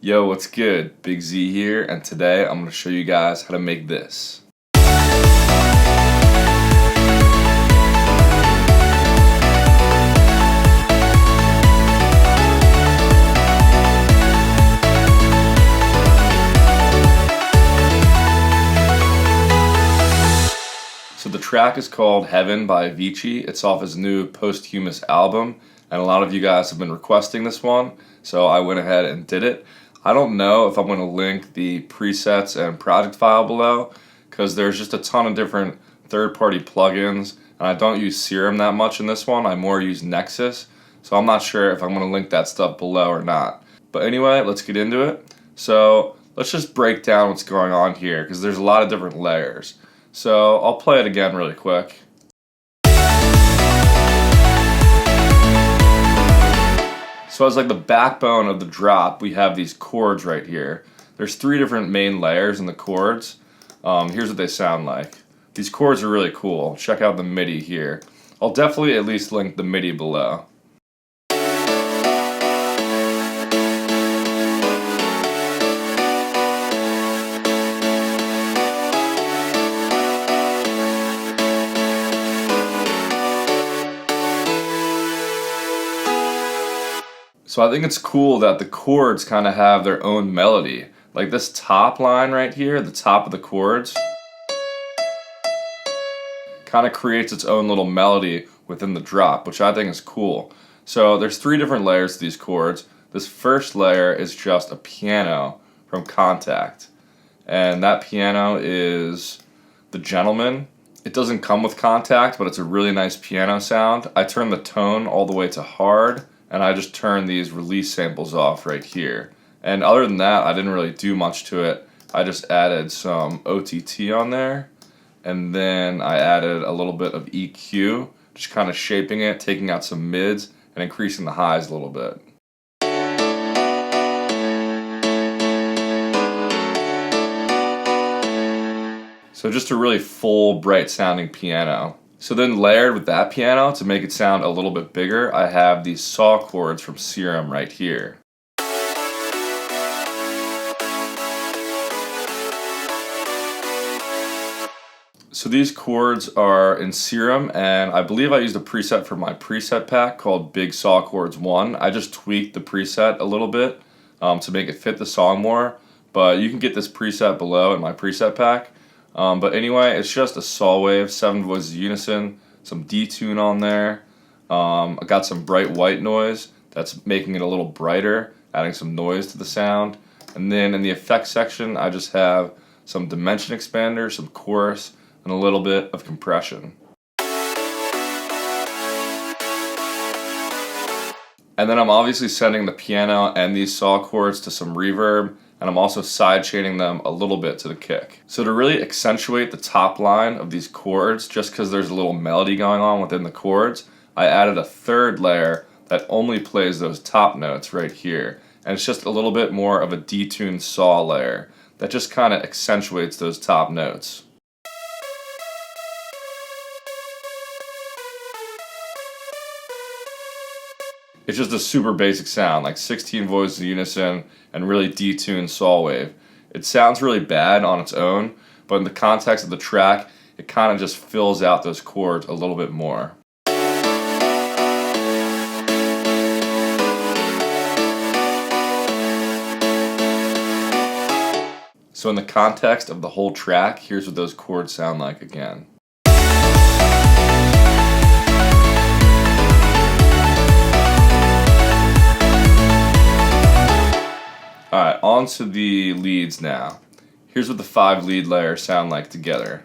Yo, what's good? Big Z here, and today I'm going to show you guys how to make this. So the track is called Heaven by Avicii. It's off his new posthumous album, and a lot of you guys have been requesting this one, so I went ahead and did it. I don't know if I'm going to link the presets and project file below, because there's just a ton of different third-party plugins, and I don't use Serum that much in this one. I more use Nexus, so I'm not sure if I'm going to link that stuff below or not. But anyway, let's get into it. So let's just break down what's going on here, because there's a lot of different layers. So I'll play it again really quick. So as like the backbone of the drop, we have these chords right here. There's 3 different main layers in the chords. Here's what they sound like. These chords are really cool. Check out the MIDI here. I'll definitely at least link the MIDI below. So I think it's cool that the chords kind of have their own melody. Like this top line right here, the top of the chords, kind of creates its own little melody within the drop, which I think is cool. So there's 3 different layers to these chords. This first layer is just a piano from Contact. And that piano is The Gentleman. It doesn't come with Contact, but it's a really nice piano sound. I turned the tone all the way to hard, and I just turned these release samples off right here. And other than that, I didn't really do much to it. I just added some OTT on there, and then I added a little bit of EQ, just kind of shaping it, taking out some mids, and increasing the highs a little bit. So just a really full, bright sounding piano. So then layered with that piano, to make it sound a little bit bigger, I have these saw chords from Serum right here. So these chords are in Serum, and I believe I used a preset for my preset pack called Big Saw Chords 1. I just tweaked the preset a little bit to make it fit the song more, but you can get this preset below in my preset pack. But anyway, it's just a saw wave, 7 voices unison, some detune on there. I got some bright white noise that's making it a little brighter, adding some noise to the sound. And then in the effects section, I just have some dimension expander, some chorus, and a little bit of compression. And then I'm obviously sending the piano and these saw chords to some reverb, and I'm also side chaining them a little bit to the kick. So to really accentuate the top line of these chords, just because there's a little melody going on within the chords, I added a 3rd layer that only plays those top notes right here. And it's just a little bit more of a detuned saw layer that just kind of accentuates those top notes. It's just a super basic sound, like 16 voices in unison and really detuned saw wave. It sounds really bad on its own, but in the context of the track, it kind of just fills out those chords a little bit more. So in the context of the whole track, here's what those chords sound like again. Alright, on to the leads now. Here's what the 5 lead layers sound like together.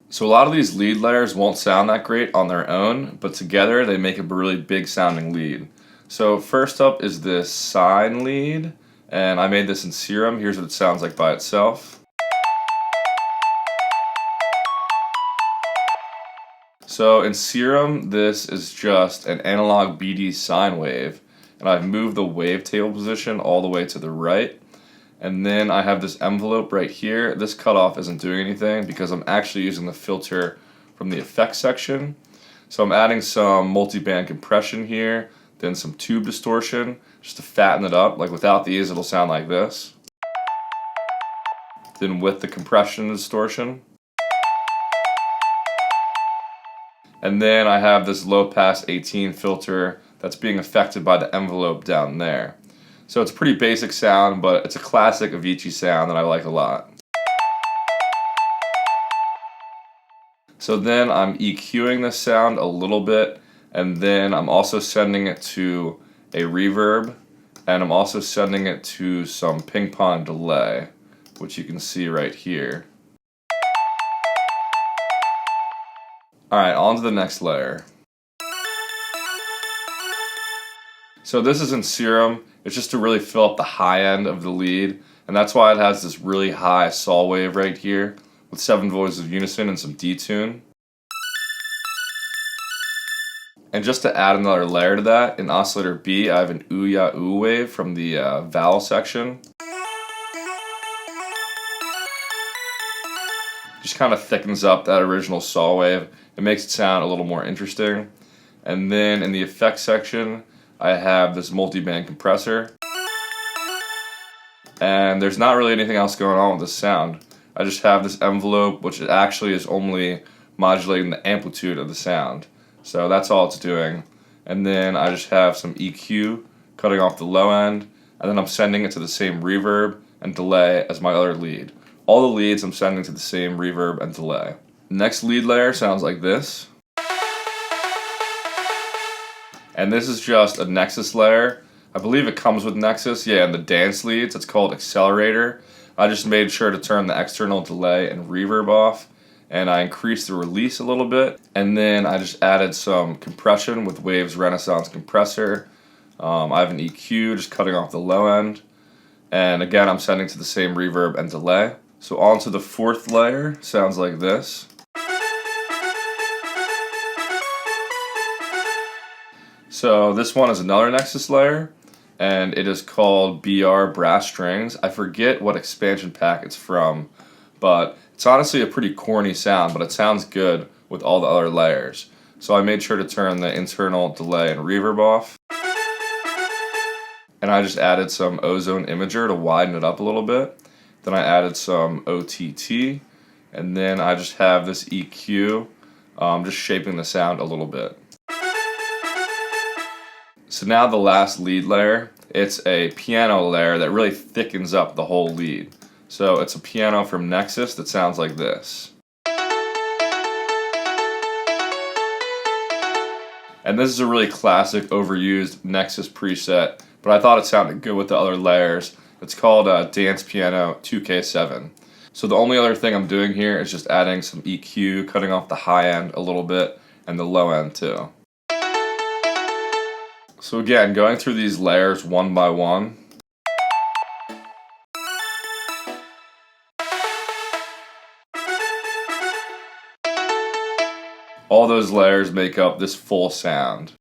So a lot of these lead layers won't sound that great on their own, but together they make a really big sounding lead. So first up is this sine lead, and I made this in Serum. Here's what it sounds like by itself. So in Serum, this is just an analog BD sine wave, and I've moved the wavetable position all the way to the right. And then I have this envelope right here. This cutoff isn't doing anything because I'm actually using the filter from the effects section. So I'm adding some multi-band compression here, then some tube distortion, just to fatten it up. Like without these, it'll sound like this. Then with the compression and distortion. And then I have this low pass 18 filter that's being affected by the envelope down there. So it's a pretty basic sound, but it's a classic Avicii sound that I like a lot. So then I'm EQing this sound a little bit, and then I'm also sending it to a reverb, and I'm also sending it to some ping pong delay, which you can see right here. Alright, on to the next layer. So this is in Serum. It's just to really fill up the high end of the lead, and that's why it has this really high saw wave right here with 7 voices of unison and some detune. And just to add another layer to that, in oscillator B, I have an ooh-ya-ooh wave from the vowel section. Just kind of thickens up that original saw wave. It makes it sound a little more interesting. And then in the effects section, I have this multi-band compressor. And there's not really anything else going on with this sound. I just have this envelope, which actually is only modulating the amplitude of the sound. So that's all it's doing. And then I just have some EQ cutting off the low end, and then I'm sending it to the same reverb and delay as my other lead. All the leads I'm sending to the same reverb and delay. Next lead layer sounds like this. And this is just a Nexus layer. I believe it comes with Nexus, yeah, in the dance leads. It's called Accelerator. I just made sure to turn the external delay and reverb off, and I increased the release a little bit, and then I just added some compression with Waves Renaissance Compressor. I have an EQ just cutting off the low end, and again I'm sending to the same reverb and delay. So on to the fourth layer, sounds like this. So this one is another Nexus layer, and it is called BR Brass Strings. I forget what expansion pack it's from, but it's honestly a pretty corny sound, but it sounds good with all the other layers. So I made sure to turn the internal delay and reverb off. And I just added some ozone imager to widen it up a little bit. Then I added some OTT, and then I just have this EQ, just shaping the sound a little bit. So now the last lead layer, it's a piano layer that really thickens up the whole lead. So it's a piano from Nexus that sounds like this. And this is a really classic, overused Nexus preset, but I thought it sounded good with the other layers. It's called Dance Piano 2K7. So the only other thing I'm doing here is just adding some EQ, cutting off the high end a little bit, and the low end too. So again, going through these layers one by one. All those layers make up this full sound.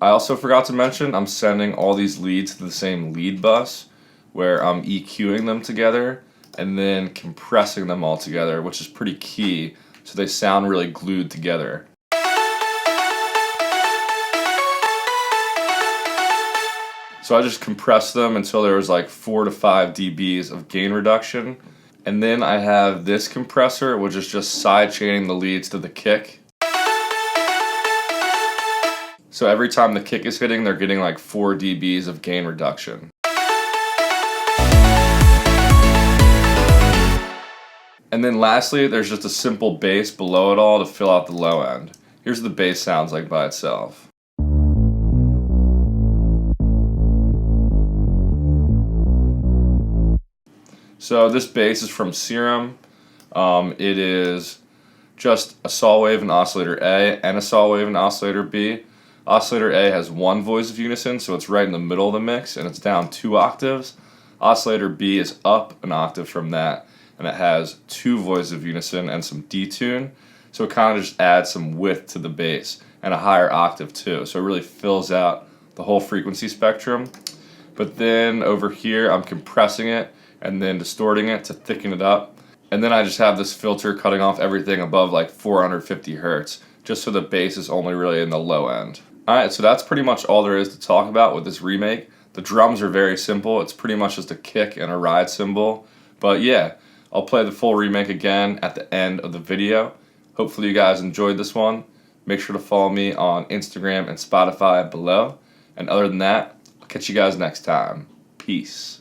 I also forgot to mention I'm sending all these leads to the same lead bus where I'm EQing them together and then compressing them all together, which is pretty key, so they sound really glued together. So I just compressed them until there was like 4 to 5 dBs of gain reduction. And then I have this compressor, which is just sidechaining the leads to the kick. So every time the kick is hitting, they're getting like 4 dBs of gain reduction. And then lastly, there's just a simple bass below it all to fill out the low end. Here's what the bass sounds like by itself. So this bass is from Serum. It is just a saw wave in oscillator A and a saw wave in oscillator B. Oscillator A has 1 voice of unison, so it's right in the middle of the mix, and it's down 2 octaves. Oscillator B is up an octave from that, and it has 2 voices of unison and some detune, so it kind of just adds some width to the bass, and a higher octave too, so it really fills out the whole frequency spectrum. But then over here I'm compressing it and then distorting it to thicken it up. And then I just have this filter cutting off everything above like 450 hertz, just so the bass is only really in the low end. Alright, so that's pretty much all there is to talk about with this remake. The drums are very simple. It's pretty much just a kick and a ride cymbal. But yeah, I'll play the full remake again at the end of the video. Hopefully you guys enjoyed this one. Make sure to follow me on Instagram and Spotify below. And other than that, I'll catch you guys next time. Peace.